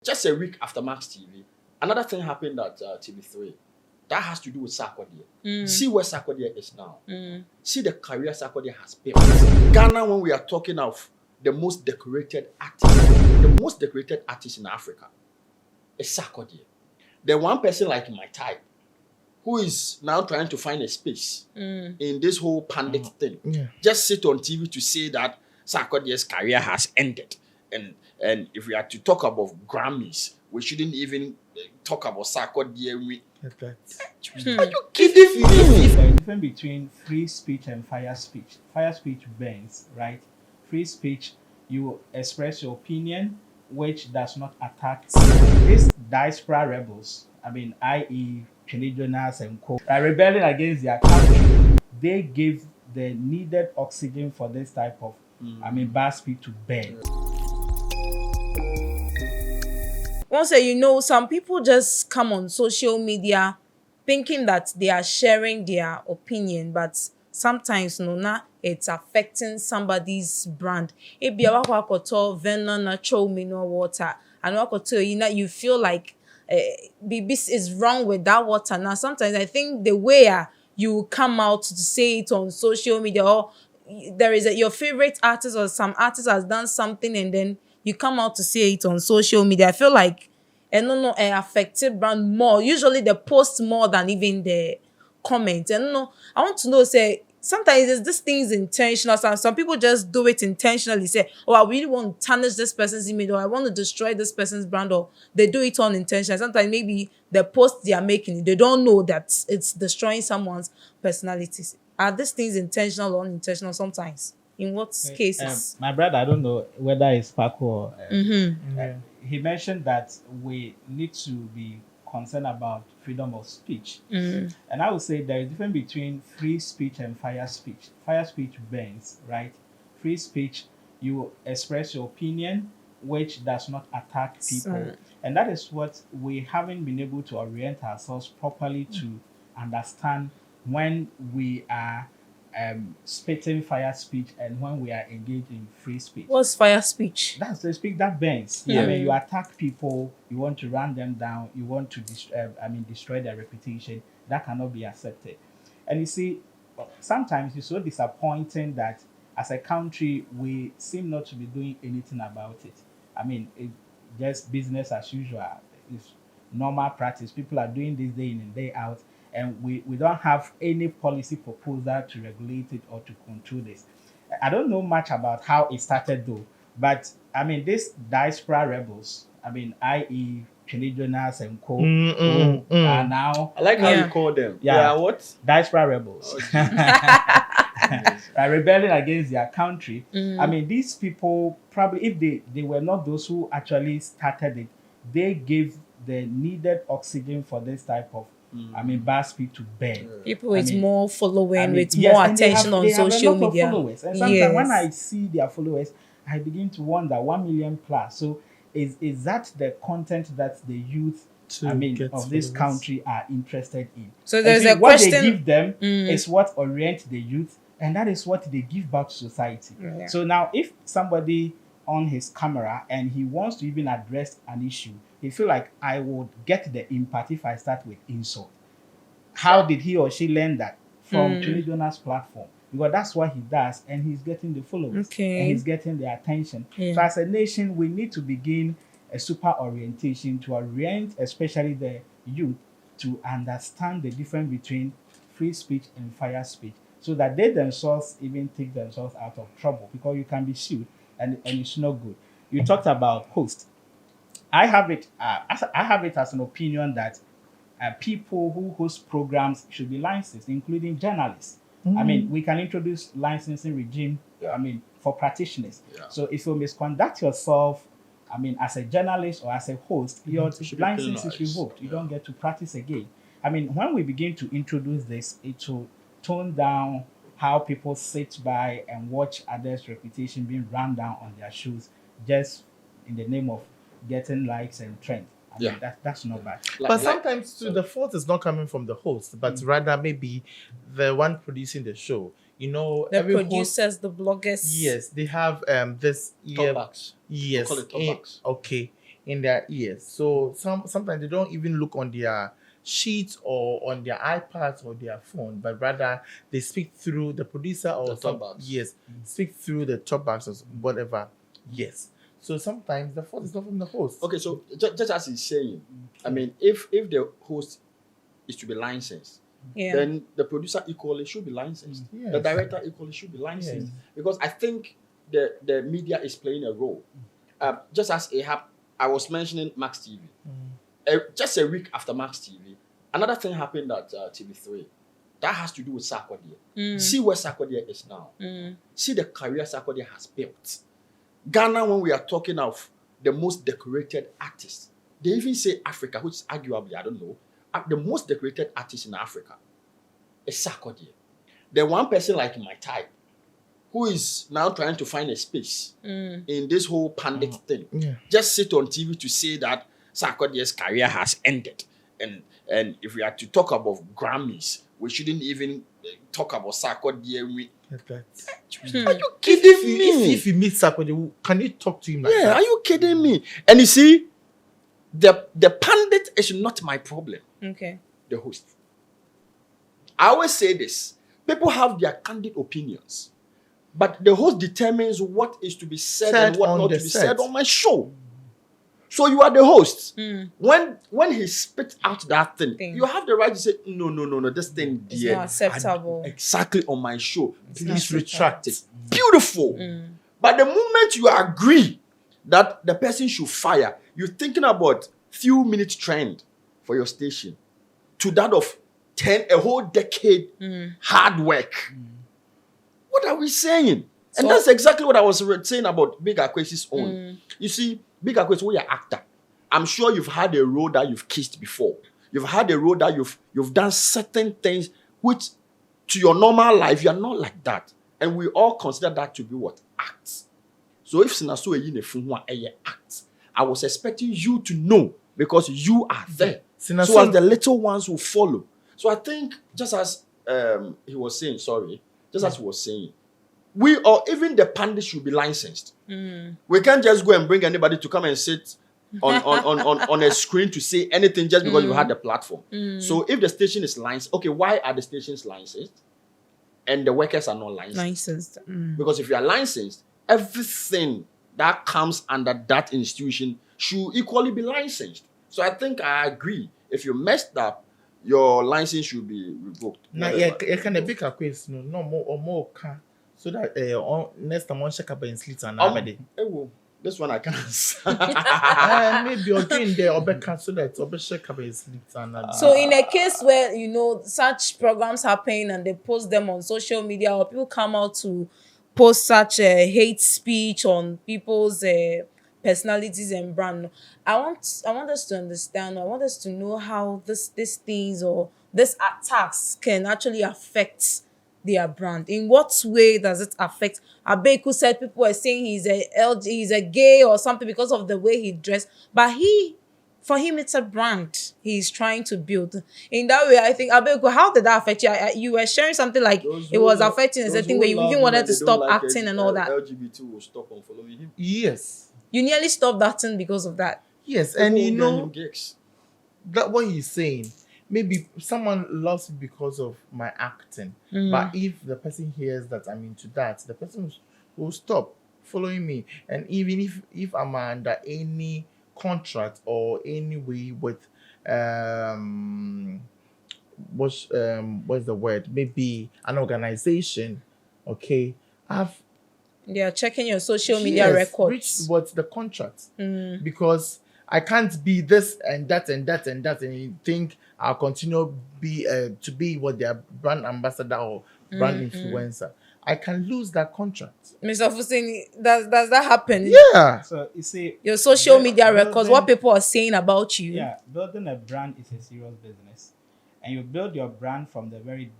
Just a week after Max TV, another thing happened at TV3. That has to do with Sarkodie. See where Sarkodie is now. See the career Sarkodie has built. Ghana, when we are talking of the most decorated artist in Africa is Sarkodie. The one person like my type who is now trying to find a space in this whole pandemic thing. Just sit on TV to say that Sarkodie's career has ended. And if we are to talk about Grammys, we shouldn't even talk about Sarkodie. Are you kidding me? There is a difference between free speech and fire speech. Fire speech bans, right? Free speech, you express your opinion, which does not attack these diaspora rebels. I.e., Millennials and co. Rebelling against their country. They give the needed oxygen for this type of, bad speech to burn. Once some people just come on social media thinking that they are sharing their opinion, but sometimes it's affecting somebody's brand. If you venom natural mineral water and you feel like this is wrong with that water. Now sometimes I think the way you come out to say it on social media, or there is your favorite artist or some artist has done something and then you come out to say it on social media, I feel like affected brand more. Usually they post more than even the comment. And I want to know, say, sometimes is this things intentional. Some people just do it intentionally. Say, oh, I really want to tarnish this person's image, or I want to destroy this person's brand, or they do it unintentionally. Sometimes maybe the post they are making, they don't know that it's destroying someone's personalities. Are these things intentional or unintentional sometimes? In what cases? My brother, I don't know whether it's Opako or he mentioned that we need to be concerned about freedom of speech. And I would say there is a difference between free speech and fire speech. Fire speech burns, right? Free speech, you express your opinion, which does not attack people. And that is what we haven't been able to orient ourselves properly to understand when we are spitting fire speech and when we are engaged in free speech. What's fire speech? That's the speech that burns. You attack people, you want to run them down, you want to destroy their reputation. That cannot be accepted. And you see, sometimes it's so disappointing that as a country we seem not to be doing anything about it. It's just business as usual. It's normal practice. People are doing this day in and day out. And we don't have any policy proposal to regulate it or to control this. I don't know much about how it started though, but these diaspora rebels, i.e. Millennials and co. Are now. I like how you call them. Yeah, what? Diaspora rebels. Rebelling against their country. These people probably, if they were not those who actually started it, they gave the needed oxygen for this type of bad speech to burn. People with more following, with more attention on social media. Followers. And sometimes when I see their followers, I begin to wonder, 1 million plus. So is that the content that the youth of this country are interested in? So there's a question. What they give them is what orients the youth, and that is what they give back to society. Yeah. So now if somebody on his camera and he wants to even address an issue, he feel like I would get the impact if I start with insult. How did he or she learn that? From Tony Jonas' platform. Because that's what he does, and he's getting the followers. And he's getting the attention. Yeah. So as a nation, we need to begin a super orientation to orient especially the youth to understand the difference between free speech and fire speech, so that they themselves even take themselves out of trouble, because you can be sued and it's not good. You talked about host. I have it as an opinion that people who host programs should be licensed, including journalists. We can introduce licensing regime, for practitioners. Yeah. So if you misconduct yourself, as a journalist or as a host, your license is revoked. You don't get to practice again. When we begin to introduce this, it will tone down how people sit by and watch others' reputation being run down on their shows just in the name of getting likes and trend. That's not bad. But sometimes too, the fault is not coming from the host, but rather maybe the one producing the show. The producers, the bloggers. Yes, they have this. Talkbacks. Yes. Call it talkbacks. Okay. in their ears. So sometimes they don't even look on their sheets or on their iPads or their phone, but rather they speak through the producer or The top box. yes, speak through the top box or whatever. Yes. So sometimes the fault is not from the host. Okay, so just as he's saying, I mean, if the host is to be licensed, Yeah. then the producer equally should be licensed. Yes. The director equally should be licensed. Yes. Because I think the media is playing a role. Just as I was mentioning Max TV. Just a week after Max TV, another thing happened at TV3. That has to do with Sarkodie. See where Sarkodie is now. See the career Sarkodie has built. Ghana, when we are talking of the most decorated artists, they even say Africa, which is arguably, I don't know, the most decorated artist in Africa is Sarkodie. The one person like my type, who is now trying to find a space in this whole pandemic thing, just sit on TV to say that Sarkodie's career has ended. And if we are to talk about Grammys, we shouldn't even talk about Sarkodie. Are you kidding me? If you meet Sarkodie, can you talk to him like that? Yeah, are you kidding me? And you see, the pundit is not my problem. Okay. The host. I always say this. People have their candid opinions, but the host determines what is to be said and what not to be said on my show. So you are the host. When he spits out that thing, you have the right to say, no, this thing is not acceptable. Exactly on my show. Please not retract it. Beautiful. But the moment you agree that the person should fire, you're thinking about few minutes trend for your station to that of a whole decade hard work. What are we saying? And that's exactly what I was saying about Big Akwesi's own. You see, Big Akwesi, we are actor. I'm sure you've had a role that you've kissed before. You've had a role that you've done certain things which to your normal life, you're not like that. And we all consider that to be what? Acts. So if Sinaso a act, I was expecting you to know because you are there. So as the little ones will follow. So I think just as he was saying, we or even the pundits should be licensed. We can't just go and bring anybody to come and sit on a screen to say anything just because you had the platform. So if the station is licensed, okay, why are the stations licensed and the workers are not licensed? Because if you are licensed, everything that comes under that institution should equally be licensed. So I think I agree. If you messed up, your license should be revoked. Now, yeah, can a big question no more or more car so that next time one check up in sleep and nobody. This one I can't answer. Maybe you're doing there or back so that or check up in sleep and so in a case where such programs happen and they post them on social media or people come out to post such hate speech on people's personalities and brand, I want us to understand, I want us to know how these things or these attacks can actually affect their brand. In what way does it affect? Abeiku said people were saying he's a gay or something because of the way he dressed, but for him it's a brand he's trying to build. In that way, I think Abeiku, how did that affect you? You were sharing something like it was affecting a certain way. You even wanted to stop acting and all that. LGBT will stop on following him. Yes. You nearly stopped acting because of that. Yes, and that what he's saying. Maybe someone loves it because of my acting. But if the person hears that I'm into that, the person will stop following me. And even if I'm under any contract or any way with what's the word? Maybe an organization, okay, they are checking your social media records. Reach what's the contract? Because I can't be this and that and that and that, and you think I'll continue to be what their brand ambassador or brand influencer. I can lose that contract. Mr. Fusini, does that happen? Yeah. So you see, your social media records, what people are saying about you. Yeah, building a brand is a serious business, and you build your brand from the very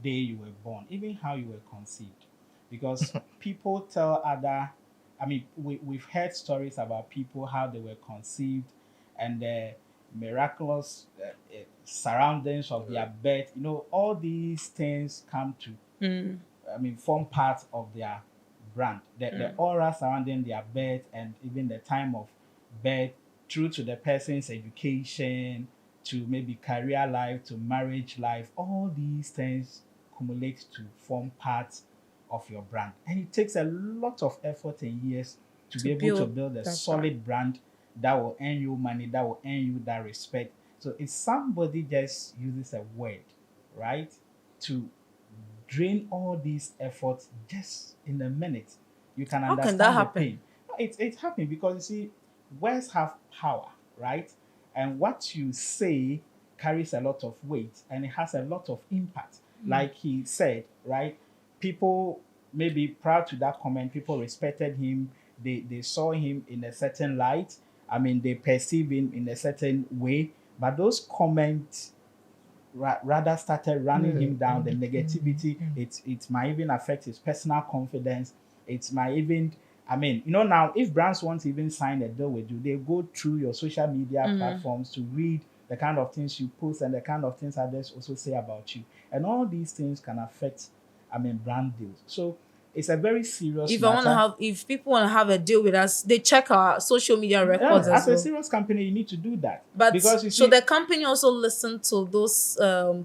day you were born, even how you were conceived, because people tell other. I mean, we've heard stories about people, how they were conceived and the miraculous surroundings of their birth. All these things come to, form part of their brand. The aura surrounding their birth and even the time of birth through to the person's education, to maybe career life, to marriage life. All these things accumulate to form part of your brand. And it takes a lot of effort and years to be able to build a solid brand that will earn you money, that will earn you that respect. So if somebody just uses a word, right, to drain all these efforts just in a minute, you can understand that the happen? pain. It's happening because you see, words have power, right? And what you say carries a lot of weight and it has a lot of impact. Like he said, right? People maybe proud to that comment, people respected him, they saw him in a certain light. I mean, they perceive him in a certain way, but those comments rather started running him down. The negativity, it might even affect his personal confidence. It might even, I mean, you know, now if brands want to even sign a deal with you, they go through your social media platforms to read the kind of things you post and the kind of things others also say about you. And all these things can affect, I mean, brand deals. So it's a very serious matter. If people want to have a deal with us, they check our social media records as well. a serious company, you need to do that. But because you so see, the company also listen to those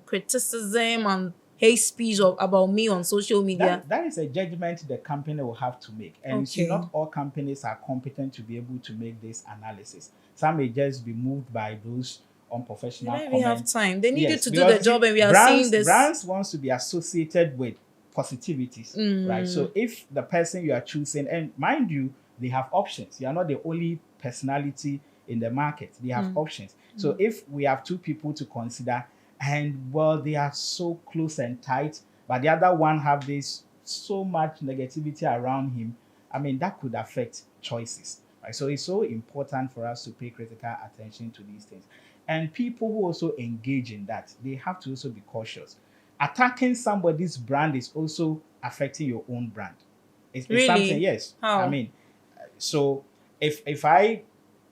criticism and hate speech about me on social media. That is a judgment the company will have to make. And you see, not all companies are competent to be able to make this analysis. Some may just be moved by those unprofessional comments. We have time. They need you to do the job, and we are seeing this. Brands wants to be associated with positivities, right? So if the person you are choosing, and mind you, they have options. You are not the only personality in the market. They have options. So if we have two people to consider, and well, they are so close and tight, but the other one have this so much negativity around him, I mean, that could affect choices, right? So it's so important for us to pay critical attention to these things. And people who also engage in that, they have to also be cautious. Attacking somebody's brand is also affecting your own brand. It's really? Something, yes. How? I mean, so if I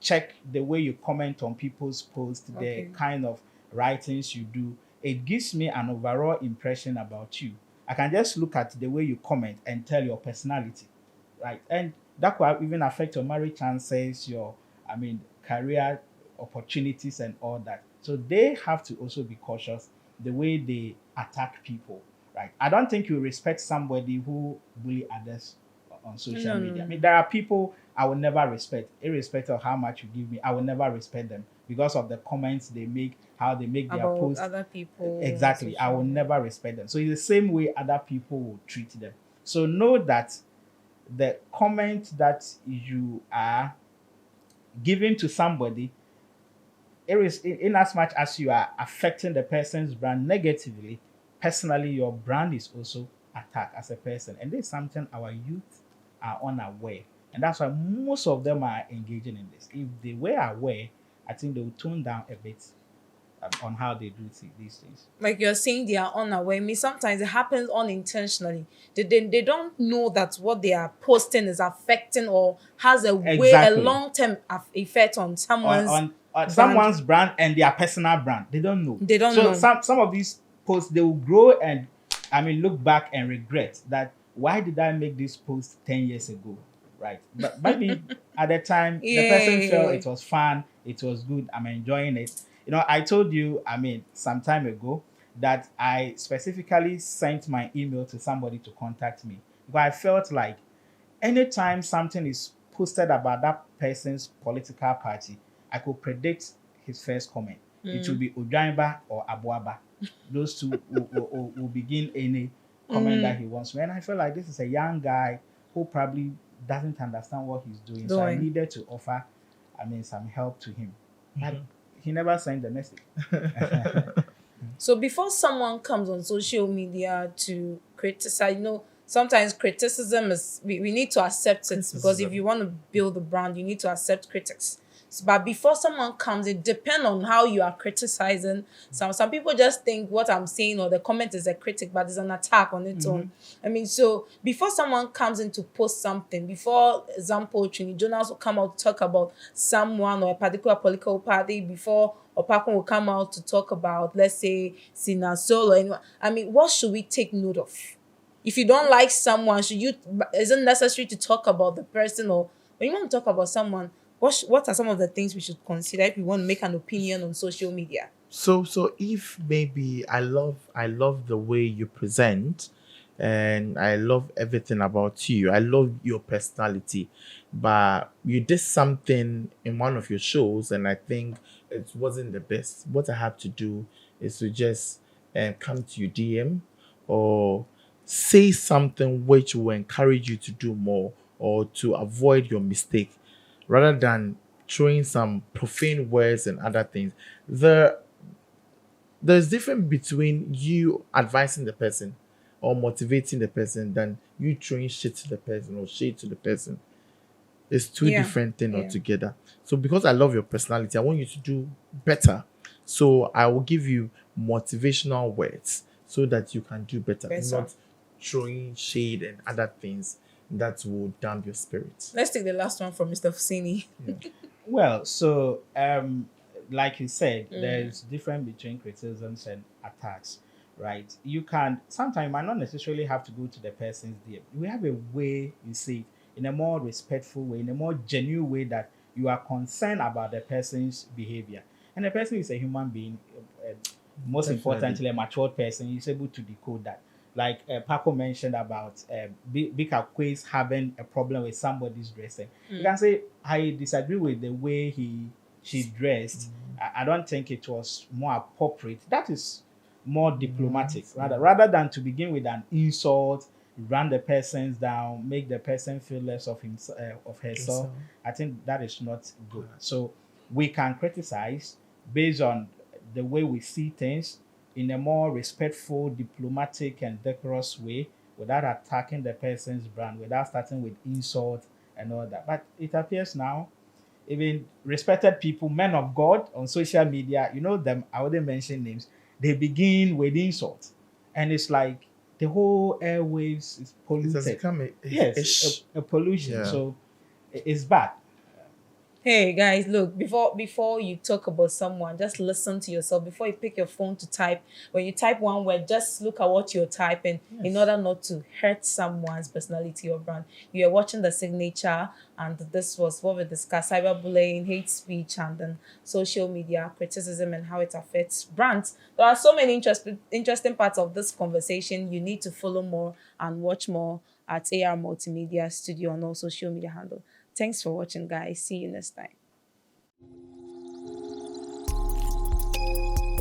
check the way you comment on people's posts, the kind of writings you do, it gives me an overall impression about you. I can just look at the way you comment and tell your personality, right? And that could even affect your marriage chances, your, I mean, career opportunities and all that. So they have to also be cautious the way they attack people, right? I don't think you respect somebody who bully others on social media. I mean, there are people I will never respect, irrespective of how much you give me. I will never respect them because of the comments they make, how they make their posts. Other people. Exactly. I will never respect them. So it's the same way other people will treat them. So know that the comment that you are giving to somebody, in as much as you are affecting the person's brand negatively, personally, your brand is also attacked as a person. And this is something our youth are unaware. And that's why most of them are engaging in this. If they were aware, I think they would tone down a bit on how they do these things. Like you're saying, they are unaware. I mean, sometimes it happens unintentionally. They don't know that what they are posting is affecting or has a long-term effect on someone's brand and their personal brand. They don't know. They don't know. So some of these posts, they will grow and, I mean, look back and regret that, why did I make this post 10 years ago? Right. But maybe at the time, the person felt it was fun, it was good, I'm enjoying it. You know, I told you, I mean, some time ago, that I specifically sent my email to somebody to contact me. But I felt like anytime something is posted about that person's political party, I could predict his first comment. It will be Ojanba or Abuaba. Those two will begin any comment that he wants. And I felt like this is a young guy who probably doesn't understand what he's doing. So I needed to offer, I mean, some help to him. But he never sent the message. So before someone comes on social media to criticize, you know, sometimes criticism is, we need to accept it, because if you want to build a brand, you need to accept critics. But before someone comes, it depends on how you are criticizing. Some people just think what I'm saying or the comment is a critic, but it's an attack on its own. I mean, so before someone comes in to post something, before example, Trini Jonas will come out to talk about someone or a particular political party, before Opako will come out to talk about, let's say, Sina Sol or anyone. I mean, what should we take note of? If you don't like someone, is it necessary to talk about the person? Or when you want to talk about someone, What are some of the things we should consider if we want to make an opinion on social media? So if maybe I love the way you present, and I love everything about you. I love your personality, but you did something in one of your shows, and I think it wasn't the best. What I have to do is to just come to your DM or say something which will encourage you to do more or to avoid your mistake, rather than throwing some profane words and other things. There's difference between you advising the person or motivating the person than you throwing shit to the person or shade to the person. It's two Yeah. different things Yeah. altogether. So because I love your personality, I want you to do better. So I will give you motivational words so that you can do better, Better. not throwing shade and other things that will damp your spirit. Let's take the last one from Mr. Fusini. Well, so like you said, there's difference between criticisms and attacks, right? You can sometimes you might not necessarily have to go to the person's DM. We have a way you see it in a more respectful way, in a more genuine way that you are concerned about the person's behavior. And the person is a human being, most Definitely. importantly, a matured person is able to decode that. Like Paco mentioned about Bika Quays having a problem with somebody's dressing. You can say, I disagree with the way she dressed. I don't think it was more appropriate. That is more diplomatic, rather than to begin with an insult, run the person down, make the person feel less of himself of herself. I think that is not good. So we can criticize based on the way we see things in a more respectful, diplomatic, and decorous way without attacking the person's brand, without starting with insult and all that. But it appears now, even respected people, men of God on social media, you know them, I wouldn't mention names, they begin with insult. And it's like the whole airwaves is It has polluted. become Yes, a pollution. Yeah. So it's bad. Hey guys, look, before you talk about someone, just listen to yourself. Before you pick your phone to type, when you type one word, just look at what you're typing in order not to hurt someone's personality or brand. You are watching The Signature, and this was what we discussed: cyberbullying, hate speech, and then social media criticism and how it affects brands. There are so many interesting parts of this conversation. You need to follow more and watch more at AR Multimedia Studio on all social media handle. Thanks for watching, guys. See you next time.